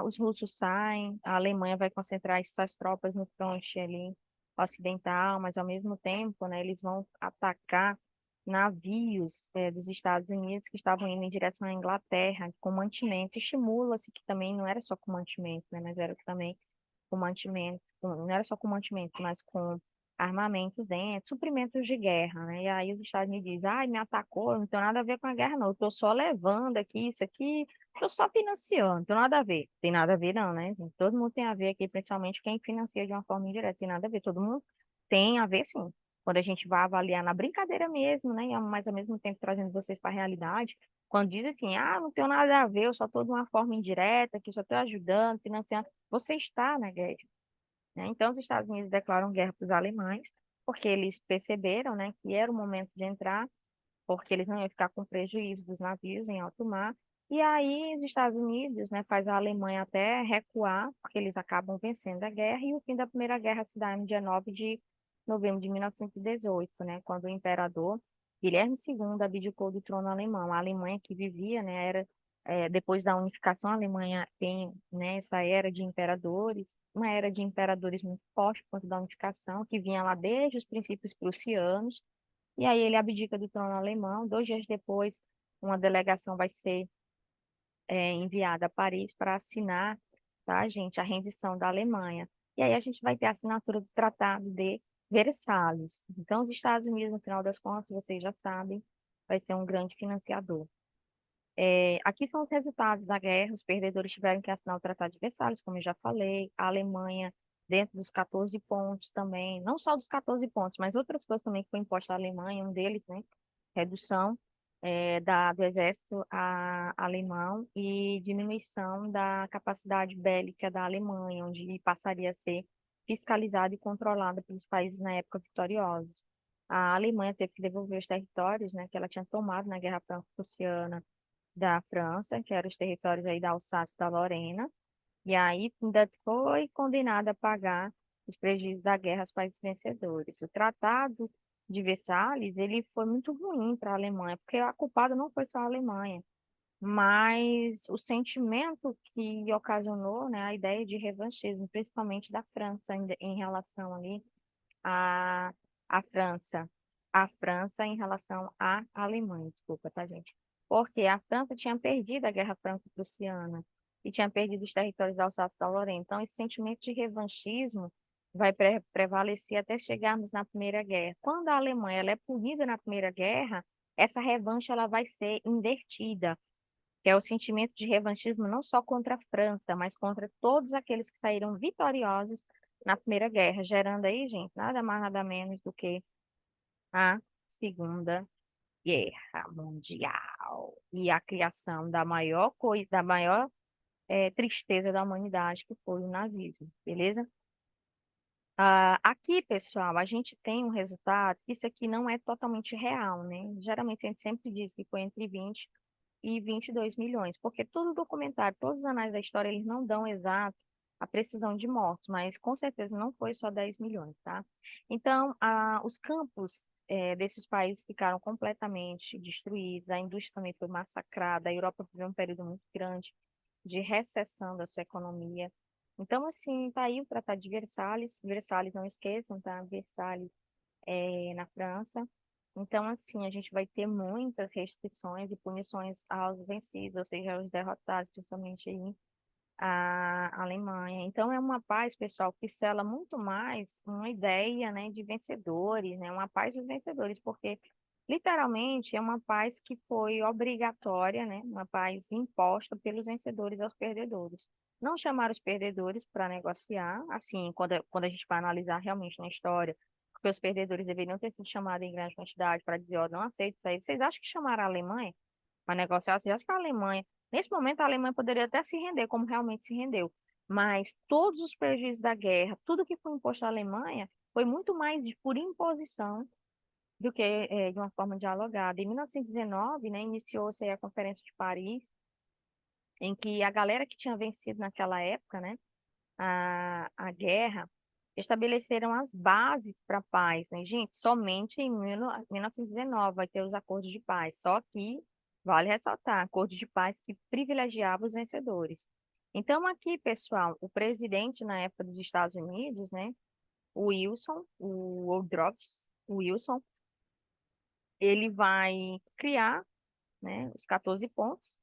os russos saem, a Alemanha vai concentrar suas tropas no fronte ali ocidental, mas ao mesmo tempo, né, eles vão atacar navios dos Estados Unidos que estavam indo em direção à Inglaterra com mantimento. Estimula-se que também não era só com mantimento, né, mas era também com mantimento, não era só com mantimento, mas com armamentos dentro, suprimentos de guerra, né? E aí os Estados Unidos dizem, ai, me atacou, não tem nada a ver com a guerra, não. Eu tô só levando aqui, isso aqui, tô só financiando, não tem nada a ver. Tem nada a ver, não, né? Todo mundo tem a ver aqui, principalmente quem financia de uma forma indireta, tem nada a ver. Todo mundo tem a ver, sim. Quando a gente vai avaliar na brincadeira mesmo, né? Mas ao mesmo tempo trazendo vocês para a realidade, quando diz assim, ah, não tenho nada a ver, eu só estou de uma forma indireta, que só estou ajudando, financiando, você está na guerra, né? Então, os Estados Unidos declaram guerra para os alemães, porque eles perceberam, né, que era o momento de entrar, porque eles não iam ficar com prejuízo dos navios em alto mar. E aí, os Estados Unidos, né, faz a Alemanha até recuar, porque eles acabam vencendo a guerra, e o fim da Primeira Guerra se dá no dia 9 de novembro de 1918, né, quando o imperador Guilherme II abdicou do trono alemão. A Alemanha que vivia, né, depois da unificação, a Alemanha tem, né, essa era de imperadores, uma era de imperadores muito forte por conta da unificação, que vinha lá desde os princípios prussianos, e aí ele abdica do trono alemão. 2 dias depois, uma delegação vai ser enviada a Paris para assinar, tá, gente, a rendição da Alemanha. E aí a gente vai ter a assinatura do Tratado de Versalhes. Então, os Estados Unidos, no final das contas, vocês já sabem, vai ser um grande financiador. Aqui são os resultados da guerra. Os perdedores tiveram que assinar o Tratado de Versalhes, como eu já falei. A Alemanha, dentro dos 14 pontos também, não só dos 14 pontos, mas outras coisas também que foi imposta à Alemanha, um deles, né, redução. do exército alemão e diminuição da capacidade bélica da Alemanha, onde passaria a ser fiscalizada e controlada pelos países na época vitoriosos. A Alemanha teve que devolver os territórios, né, que ela tinha tomado na Guerra Franco-Prussiana da França, que eram os territórios aí da Alsácia e da Lorena, e aí ainda foi condenada a pagar os prejuízos da guerra aos países vencedores. O Tratado de Versalhes, ele foi muito ruim para a Alemanha, porque a culpada não foi só a Alemanha, mas o sentimento que ocasionou, né, a ideia de revanchismo, principalmente da França em relação ali à, à França, a França em relação à Alemanha, desculpa, tá, gente? Porque a França tinha perdido a Guerra Franco-Prussiana e tinha perdido os territórios da Alsácia e da Lorena. Então, esse sentimento de revanchismo vai prevalecer até chegarmos na Primeira Guerra. Quando a Alemanha ela é punida na Primeira Guerra, essa revanche ela vai ser invertida, que é o sentimento de revanchismo não só contra a França, mas contra todos aqueles que saíram vitoriosos na Primeira Guerra, gerando aí, gente, nada mais nada menos do que a Segunda Guerra Mundial e a criação da maior coisa, da maior tristeza da humanidade, que foi o nazismo, beleza? Aqui, pessoal, a gente tem um resultado, isso aqui não é totalmente real, né? Geralmente a gente sempre diz que foi entre 20 e 22 milhões, porque todo documentário, todos os anais da história, eles não dão exato a precisão de mortos, mas com certeza não foi só 10 milhões, tá? Então, os campos desses países ficaram completamente destruídos, a indústria também foi massacrada, a Europa viveu um período muito grande de recessão da sua economia. Então, assim, tá aí o Tratado de Versalhes. Versalhes, não esqueçam, tá? Versalhes na França. Então, assim, a gente vai ter muitas restrições e punições aos vencidos, ou seja, aos derrotados, principalmente aí a Alemanha. Então, é uma paz, pessoal, que sela muito mais uma ideia, né, de vencedores, né? Uma paz dos vencedores, porque literalmente é uma paz que foi obrigatória, né? Uma paz imposta pelos vencedores aos perdedores. Não chamar os perdedores para negociar, assim, quando a gente vai analisar realmente na história, porque os perdedores deveriam ter sido chamados em grande quantidade para dizer, ó, não aceito isso aí. Vocês acham que chamaram a Alemanha para negociar? Vocês acham que a Alemanha, nesse momento, a Alemanha poderia até se render, como realmente se rendeu, mas todos os prejuízos da guerra, tudo que foi imposto à Alemanha, foi muito mais por imposição do que de uma forma dialogada. Em 1919, né, iniciou-se aí a Conferência de Paris, em que a galera que tinha vencido naquela época, né, a guerra, estabeleceram as bases para a paz, né? Gente, somente em 1919 vai ter os acordos de paz. Só que, vale ressaltar, acordos de paz que privilegiavam os vencedores. Então, aqui, pessoal, o presidente na época dos Estados Unidos, né, o Wilson, o Woodrow Wilson, ele vai criar, né, os 14 pontos,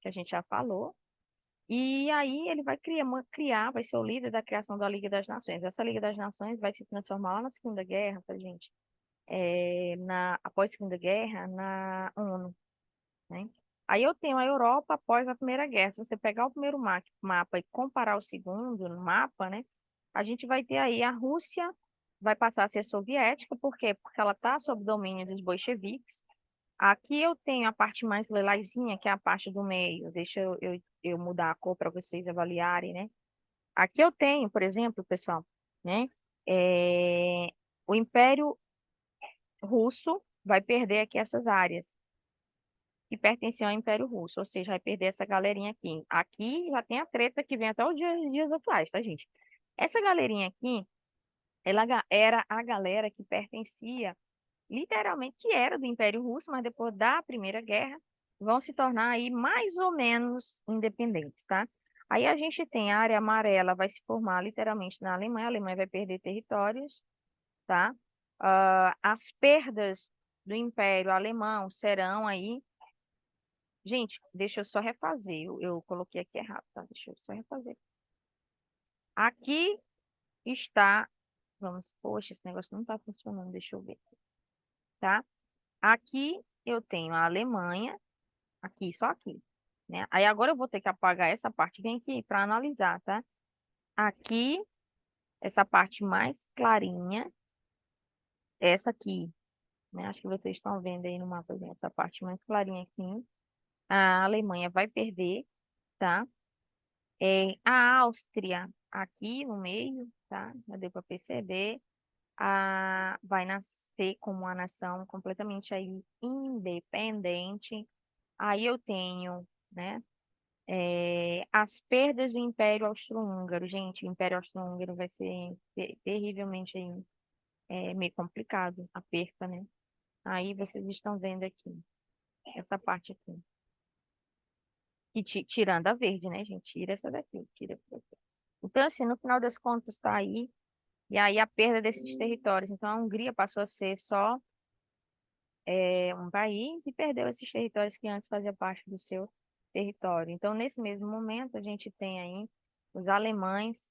que a gente já falou, e aí ele vai criar, vai ser o líder da criação da Liga das Nações. Essa Liga das Nações vai se transformar lá na Segunda Guerra, tá, gente? Após a Segunda Guerra, na ONU, né? Aí eu tenho a Europa após a Primeira Guerra. Se você pegar o primeiro mapa e comparar o segundo no mapa, né? A gente vai ter aí a Rússia vai passar a ser soviética, por quê? Porque ela está sob domínio dos bolcheviques. Aqui eu tenho a parte mais lilazinha, que é a parte do meio. Deixa eu mudar a cor para vocês avaliarem, né? Aqui eu tenho, por exemplo, pessoal, né? é, o Império Russo vai perder aqui essas áreas que pertenciam ao Império Russo, ou seja, vai perder essa galerinha aqui. Aqui já tem a treta que vem até os dias atuais, tá, gente? Essa galerinha aqui, ela era a galera que pertencia literalmente, que era do Império Russo, mas depois da Primeira Guerra, vão se tornar aí mais ou menos independentes, tá? Aí a gente tem a área amarela, vai se formar literalmente na Alemanha, a Alemanha vai perder territórios, tá? As perdas do Império Alemão serão aí. Gente, deixa eu só refazer, eu coloquei aqui errado, tá? Deixa eu só refazer. Aqui está. Poxa, esse negócio não está funcionando, deixa eu ver, tá? Aqui eu tenho a Alemanha, aqui, só aqui, né? Aí agora eu vou ter que apagar essa parte, vem aqui para analisar, tá? Aqui, essa parte mais clarinha, essa aqui. né? Acho que vocês estão vendo aí no mapa, né, essa parte mais clarinha aqui. A Alemanha vai perder, tá? A Áustria aqui no meio, tá? Já deu para perceber. Vai nascer como uma nação completamente aí independente. Aí eu tenho, né? As perdas do Império Austro-Húngaro. Gente, o Império Austro-Húngaro vai ser terrivelmente aí, meio complicado a perca, né? Aí vocês estão vendo aqui, essa parte aqui. E tirando a verde, né, gente? Tira essa daqui, tira essa daqui. Então, assim, no final das contas, está aí. E aí a perda desses territórios. Então, a Hungria passou a ser só um país e perdeu esses territórios que antes faziam parte do seu território. Então, nesse mesmo momento, a gente tem aí os alemães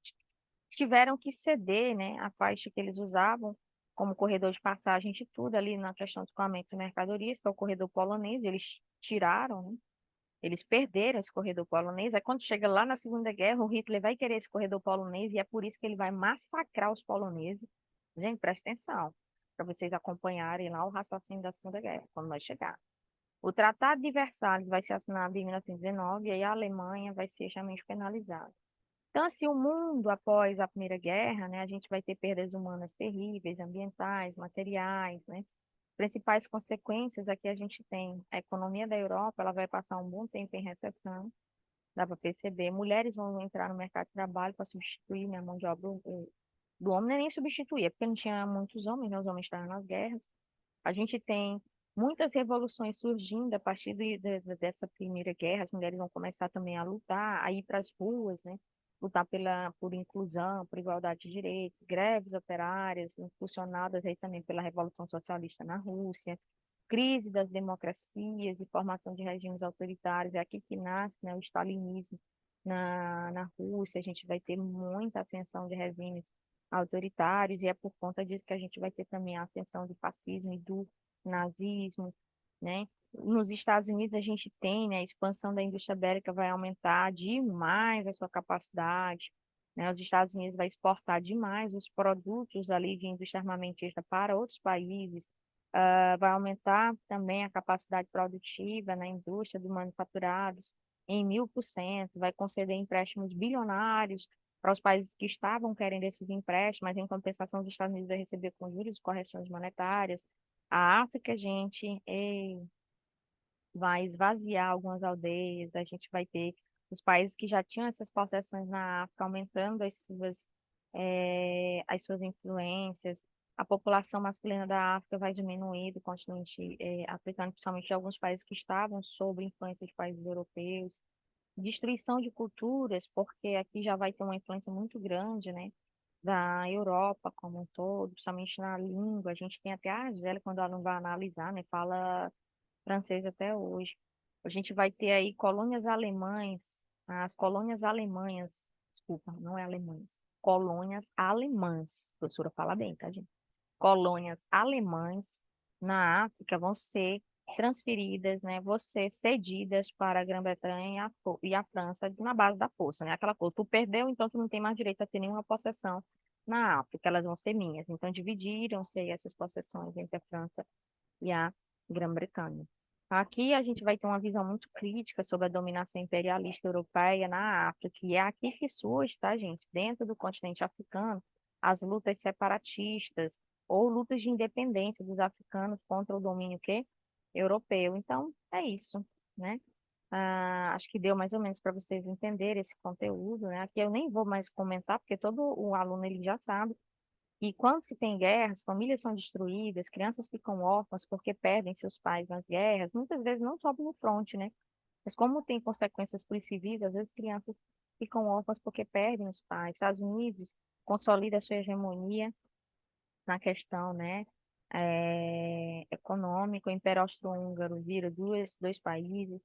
tiveram que ceder, né, a faixa que eles usavam como corredor de passagem de tudo ali na questão do escoamento de mercadorias, que é o corredor polonês, eles tiraram, né? Eles perderam esse corredor polonês. Aí quando chega lá na Segunda Guerra, o Hitler vai querer esse corredor polonês e é por isso que ele vai massacrar os poloneses. Gente, presta atenção, para vocês acompanharem lá o raciocínio da Segunda Guerra, quando vai chegar. O Tratado de Versalhes vai ser assinado em 1919 e aí a Alemanha vai ser realmente penalizada. Então, assim, o mundo após a Primeira Guerra, né, a gente vai ter perdas humanas terríveis, ambientais, materiais, né? Principais consequências aqui a gente tem a economia da Europa, ela vai passar um bom tempo em recessão, dá para perceber. Mulheres vão entrar no mercado de trabalho para substituir, né, a mão de obra do homem, não é nem substituir, é porque não tinha muitos homens, né, os homens estavam nas guerras. A gente tem muitas revoluções surgindo a partir dessa Primeira Guerra, as mulheres vão começar também a lutar, a ir para as ruas, né? Lutar por inclusão, por igualdade de direitos, greves operárias, impulsionadas aí também pela Revolução Socialista na Rússia, crise das democracias e formação de regimes autoritários, é aqui que nasce, né, o stalinismo na Rússia, a gente vai ter muita ascensão de regimes autoritários, e é por conta disso que a gente vai ter também a ascensão do fascismo e do nazismo, né? Nos Estados Unidos a gente tem, né, a expansão da indústria bélica vai aumentar demais a sua capacidade, né? Os Estados Unidos vai exportar demais os produtos ali de indústria armamentista para outros países, vai aumentar também a capacidade produtiva na indústria de manufaturados em 1000%, vai conceder empréstimos bilionários para os países que estavam querendo esses empréstimos, mas em compensação os Estados Unidos vai receber com juros e correções monetárias. A África, gente, vai esvaziar algumas aldeias, a gente vai ter os países que já tinham essas possessões na África aumentando as suas influências, a população masculina da África vai diminuir do continente africano, principalmente de alguns países que estavam sob influência dos países europeus, destruição de culturas, porque aqui já vai ter uma influência muito grande, né, da Europa como um todo, principalmente na língua. A gente tem até a Argélia, quando ela não vai analisar, né, fala francês até hoje. A gente vai ter aí colônias alemãs, as colônias alemãs, desculpa, não é alemãs, colônias alemãs, a professora fala bem, tá, gente? Colônias alemãs na África vão ser transferidas, né, vão ser cedidas para a Grã-Bretanha e a França na base da força, né? Aquela coisa, tu perdeu, então tu não tem mais direito a ter nenhuma possessão na África, elas vão ser minhas. Então dividiram-se aí essas possessões entre a França e a Grã-Bretanha. Aqui a gente vai ter uma visão muito crítica sobre a dominação imperialista europeia na África, e é aqui que surge, tá, gente, dentro do continente africano, as lutas separatistas ou lutas de independência dos africanos contra o domínio europeu. Então, é isso, né? Acho que deu mais ou menos para vocês entenderem esse conteúdo, né? Aqui eu nem vou mais comentar, porque todo o aluno ele já sabe. E quando se tem guerras, famílias são destruídas, crianças ficam órfãs porque perdem seus pais nas guerras, muitas vezes não só no fronte, né? Mas como tem consequências para os civis, às vezes crianças ficam órfãs porque perdem os pais. Estados Unidos consolida a sua hegemonia na questão, né, econômica. O Império Austro-Húngaro vira dois países.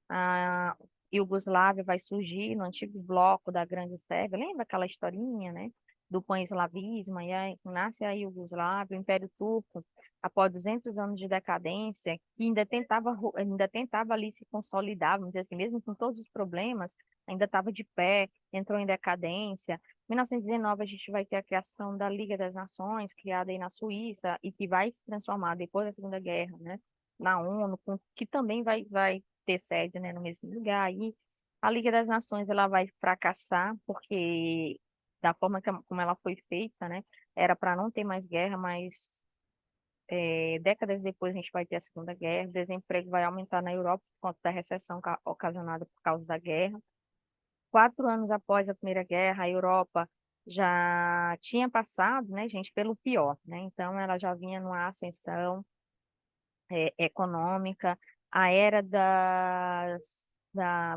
A Iugoslávia vai surgir no antigo bloco da Grande Sérvia. Lembra aquela historinha, né? Do pan-eslavismo, e aí nasce a Iugoslávia, o Império Turco, após 200 anos de decadência, que ainda tentava ali se consolidar, vamos dizer assim, mesmo com todos os problemas, ainda estava de pé, entrou em decadência. 1919 a gente vai ter a criação da Liga das Nações, criada aí na Suíça, e que vai se transformar depois da Segunda Guerra, né, na ONU, que também vai ter sede, né, no mesmo lugar. E a Liga das Nações ela vai fracassar, porque da forma como ela foi feita, né, era para não ter mais guerra, mas décadas depois a gente vai ter a Segunda Guerra, o desemprego vai aumentar na Europa por conta da recessão ocasionada por causa da guerra. 4 anos após a Primeira Guerra, a Europa já tinha passado, né, gente, pelo pior, né? Então ela já vinha numa ascensão econômica, a era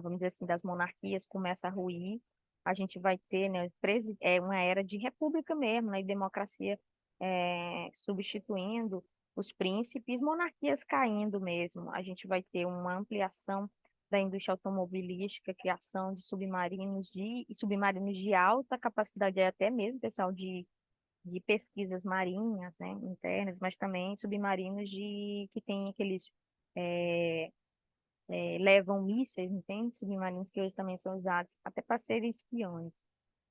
vamos dizer assim, das monarquias começa a ruir, a gente vai ter, né, uma era de república mesmo, né, e democracia substituindo os príncipes, monarquias caindo mesmo, a gente vai ter uma ampliação da indústria automobilística, criação de submarinos de alta capacidade, até mesmo, pessoal, de pesquisas marinhas, né, internas, mas também submarinos que têm aqueles é, levam mísseis, entende? Submarinos que hoje também são usados até para serem espiões.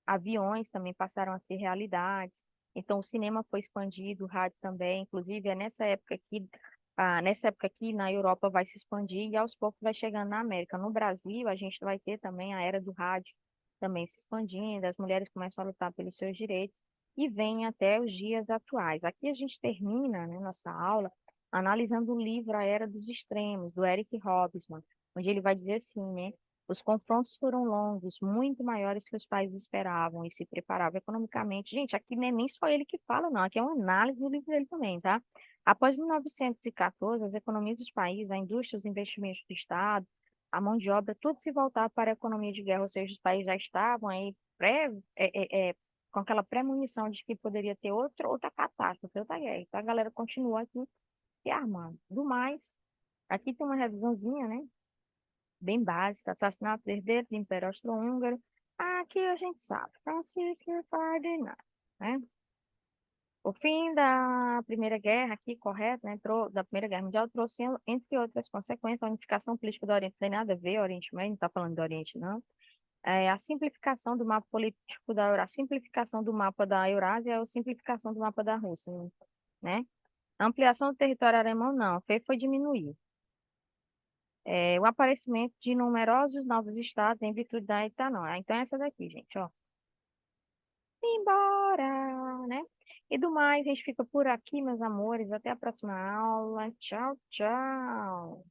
Aviões também passaram a ser realidades. Então o cinema foi expandido, o rádio também. Inclusive é nessa época aqui na Europa vai se expandir e aos poucos vai chegando na América. No Brasil a gente vai ter também a era do rádio também se expandindo. As mulheres começam a lutar pelos seus direitos e vem até os dias atuais. Aqui a gente termina, né, nossa aula analisando o livro A Era dos Extremos, do Eric Hobsbawm, onde ele vai dizer assim, né? Os confrontos foram longos, muito maiores que os países esperavam e se preparavam economicamente. Gente, aqui não é nem só ele que fala, não. Aqui é uma análise do livro dele também, tá? Após 1914, as economias dos países, a indústria, os investimentos do Estado, a mão de obra, tudo se voltava para a economia de guerra, ou seja, os países já estavam aí com aquela premonição de que poderia ter outra catástrofe, outra guerra. Então a galera continua aqui se armando. Do mais, aqui tem uma revisãozinha, né? Bem básica, assassinato do herdeiro do Império Austro-Húngaro. Aqui a gente sabe, Francisco Ferdinand, né? O fim da Primeira Guerra aqui, correto, né? Da Primeira Guerra Mundial trouxe, entre outras consequências, a unificação política do Oriente. Não tem nada a ver, Oriente Médio, não está falando do Oriente, não. A simplificação do mapa político da Eurásia, a simplificação do mapa da Eurásia, a simplificação do mapa da Rússia, né? A ampliação do território alemão, não, foi diminuir. O aparecimento de numerosos novos estados em virtude da etanol. Então, essa daqui, gente, ó. Embora, né? E do mais, a gente fica por aqui, meus amores. Até a próxima aula. Tchau, tchau.